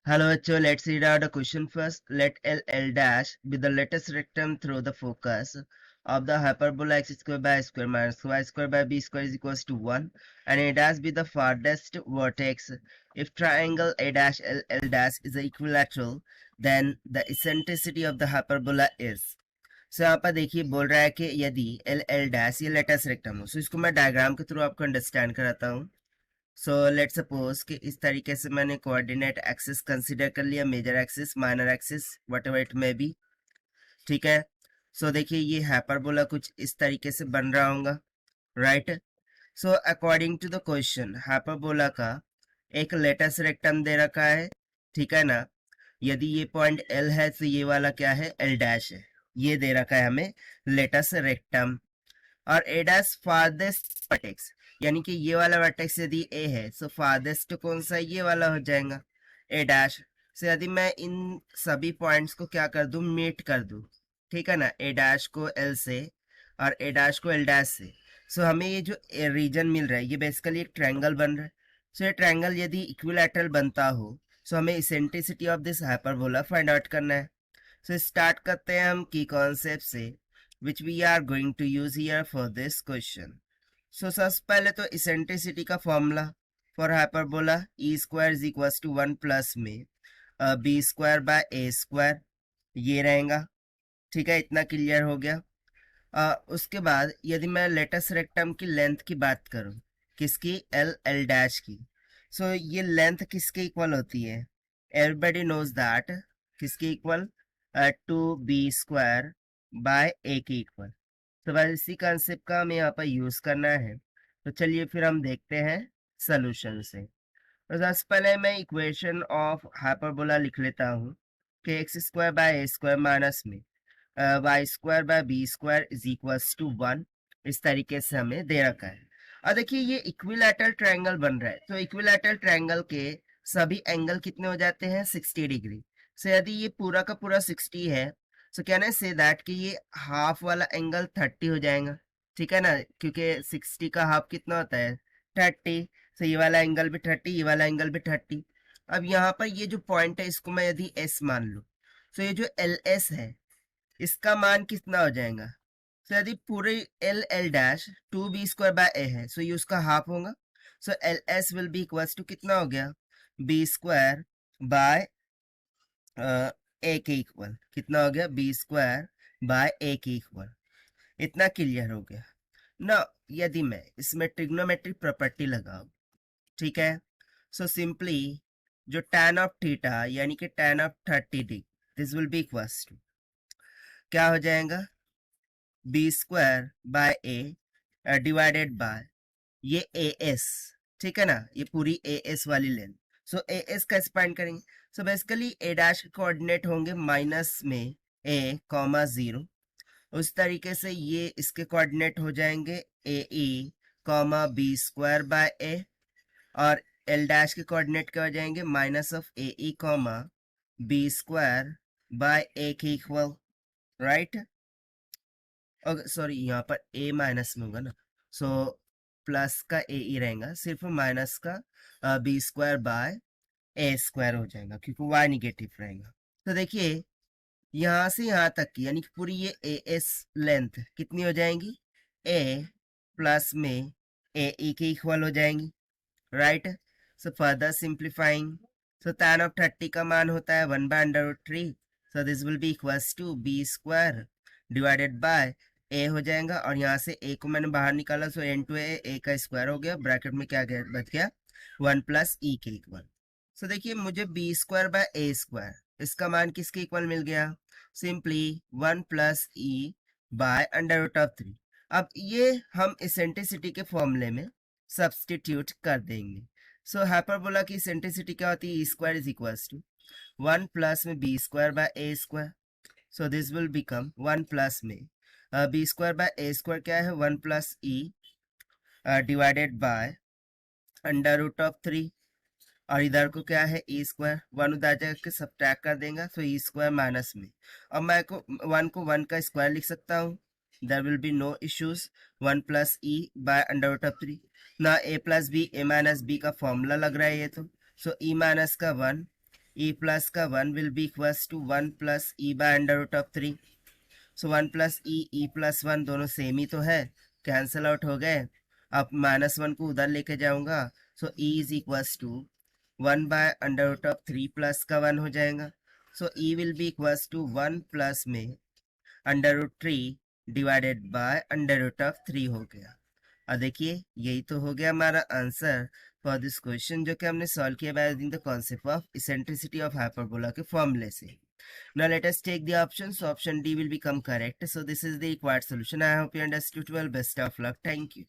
Hello, H. Let's read out the question first. Let L dash be the latest rectum through the focus of the hyperbola x square by x square minus y square by b square is equals to 1, and A dash be the farthest vertex. If triangle A dash L dash is equilateral, then the eccentricity of the hyperbola is. So यहाँ पर देखिए बोल रहा है कि यदि L dash ये latus rectum हो, सो इसको मैं डायग्राम के थ्रू आपको अंडरस्टैंड कराता हूँ. सो लेट सपोज कि इस तरीके से मैंने कोऑर्डिनेट एक्सिस कंसीडर कर लिया, major axis, minor axis, whatever it may be. ठीक है. सो देखिए ये हाइपरबोला कुछ इस तरीके से बन रहा होगा, right. So according to the question hyperbola का एक लेटेस्ट रेक्टम दे रखा है, ठीक है ना. यदि ये पॉइंट एल है तो ये वाला क्या है, एल डैश है. ये दे रखा है हमें लेटेस्ट रेक्टम. और ए डैश फारदेस्ट वर्टेक्स, यानी कि ये वाला वर्टेक्स यदि ए है तो फारदेस्ट कौन सा, ये वाला हो जाएगा ए डैश. से यदि मैं इन सभी पॉइंट्स को क्या कर दूं, मीट कर दूं, ठीक है ना, ए डैश को एल से और ए डैश को एल डैश से. सो हमें ये जो रीजन मिल रहा है ये बेसिकली एक ट्रायंगल बन रहा है. सो ये ट्रायंगल यदि इक्विलैटरल बनता हो सो हमें eccentricity of this hyperbola find out करना है. सो स्टार्ट करते हैं हम की कॉन्सेप्ट से which we are going to use here for this question. So सबसे पहले तो इसेंट्रिसिटी का formula for hyperbola e square is equal to 1 plus में b square by A square, ये रहेगा. ठीक है, इतना क्लियर हो गया. उसके बाद यदि मैं लेटेस्ट रेक्टम की लेंथ की बात करूं, किसकी, एल एल डैश की. सो ये लेंथ किसके इक्वल होती है, एवरीबडी नोज दैट, किसके equal, two b square by a के इक्वल. तो बस इसी कंसेप्ट का हमें यहाँ पर यूज करना है. तो चलिए फिर हम देखते हैं सोल्यूशन से. तो सबसे पहले मैं इक्वेशन ऑफ हाइपरबोला लिख लेता हूँ कि x square by A square minus में y square by b square is equals to 1. इस तरीके से हमें दे रखा है. और देखिए ये इक्विलैटरल ट्रायंगल बन रहा है, तो इक्विलैटरल ट्रायंगल के सभी एंगल कितने हो जाते हैं, 60 डिग्री. सो यदि ये पूरा का पूरा 60 है so can I say that कि ये हाफ वाला एंगल 30 हो जाएगा. ठीक है ना, क्योंकि 60 का हाफ कितना होता है, 30. सो ये वाला एंगल भी 30, ये वाला एंगल भी 30. अब यहाँ पर ये जो पॉइंट है इसको मैं यदि एस मान लूँ, सो ये जो एल एस है इसका मान कितना हो जाएगा. सो यदि पूरे L L dash 2 b square by a है सो ये उसका हाफ होगा. So L S will be equals to कितना हो गया, बी स्क्वायर बाय ए के इक्वल. कितना हो गया, बी स्क्वायर बाय ए के इक्वल. इतना क्लियर हो गया ना. यदि मैं इसमें ट्रिग्नोमेट्रिक प्रॉपर्टी लगाऊं, ठीक है, सो सिंपली जो tan ऑफ थीटा यानी कि tan of 30 degree, this will be equals to क्या हो जाएगा, B square by A divided by ये ए एस. ठीक है ना, ये पूरी ए एस वाली लेंथ. सो ए एस कैसे फाइंड करेंगे, सो बेसिकली ए डैश के कोऑर्डिनेट होंगे माइनस में ए कॉमा 0. उस तरीके से ये इसके कोऑर्डिनेट हो जाएंगे a e comma b square by a, और एल डैश के कोऑर्डिनेट क्या हो जाएंगे, minus of a e comma b square by a के इक्वल, राइट. ओके सॉरी, यहाँ पर ए माइनस में होगा ना, सो प्लस का ए ई रहेगा, सिर्फ माइनस का B square by A square हो जाएगा क्योंकि वाई निगेटिव रहेगा. तो देखिए यहाँ से यहाँ तक की यानी कि पूरी ये ए एस लेंथ कितनी हो जाएंगी, ए प्लस में ए ई के इक्वल हो जाएंगी, right. So further simplifying, so tan of 30 का मान होता है 1/√3. So this will be equals to b square divided by a हो जाएगा, और यहाँ से ए को मैंने बाहर निकाला सो n टू ए का स्क्वायर हो गया, ब्रैकेट में क्या गया, बच गया 1 प्लस ई के इक्वल. सो देखिए मुझे B square by A square इसका मान किसके इक्वल मिल गया, सिंपली 1 प्लस ई बाय √3. अब ये हम इसेंट्रिसिटी के फॉर्मूले में सब्सटीट्यूट कर देंगे. सो हाइपरबोला की इसेंट्रिसिटी क्या होती है, e square is equals to 1 plus में b square by A square. So this will become 1 plus में b square by A square क्या है, 1 प्लस ई डिवाइडेड बाय √3, और इधर को क्या है ई स्क्वायर, 1 उधर जाकर सब्ट्रैक्ट कर देंगे तो ई स्क्वायर माइनस में. अब मैं को 1 का स्क्वायर लिख सकता हूँ, there will be no issues. 1 plus E by √3 ना, A plus B A minus B का फॉर्मूला लग रहा है ये तो. सो ई माइनस का 1 e plus का 1 will be equals to 1 plus e by under root of 3. So 1 plus e plus 1 दोनों सेम ही तो है, कैंसल आउट हो गए. अब -1 को उधर लेके जाऊंगा, so e is equals to 1 by under root of 3 plus का 1 हो जाएगा. So e will be equals to 1 plus में under root 3 divided by under root of 3 हो गया. और देखिए यही तो हो गया हमारा आंसर फॉर दिस क्वेश्चन, जो कि हमने सॉल्व किया by using the concept of eccentricity of hyperbola के फॉर्मूले से. Now let us take the options. So option D will become correct. So this is the required solution. I hope you understood well. Best of luck. Thank you.